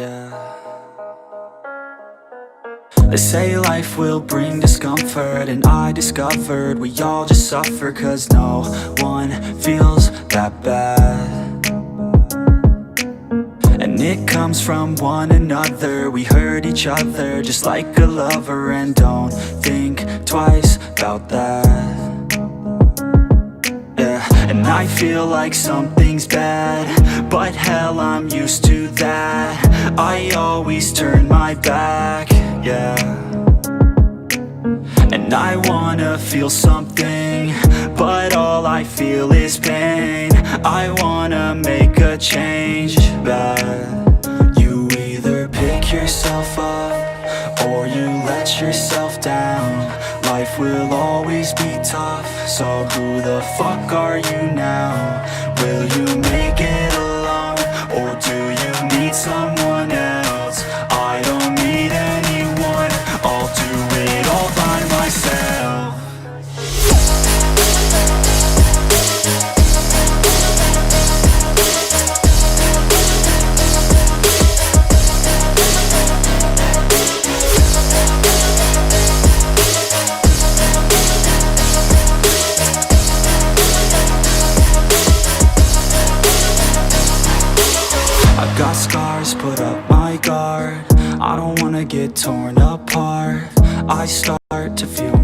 yeah. They say life will bring discomfort, and I discovered we all just suffer, 'cause no one feels that bad. And it comes from one another. We hurt each other just like a lover, and don't think twice about that. Yeah, and I feel like something's bad, but hell, I'm used to that. I always turn my back, yeah. And I wanna feel something, but all I feel is pain. I wanna make a change, but you either pick yourself up or you let yourself down. Life will always be tough, so who the fuck are you now? Will you make it alone, or do you need someone else? I don't need anyone, I'll do it all by myself. I've got scars, put up my guard. I don't wanna get torn apart. I start to feel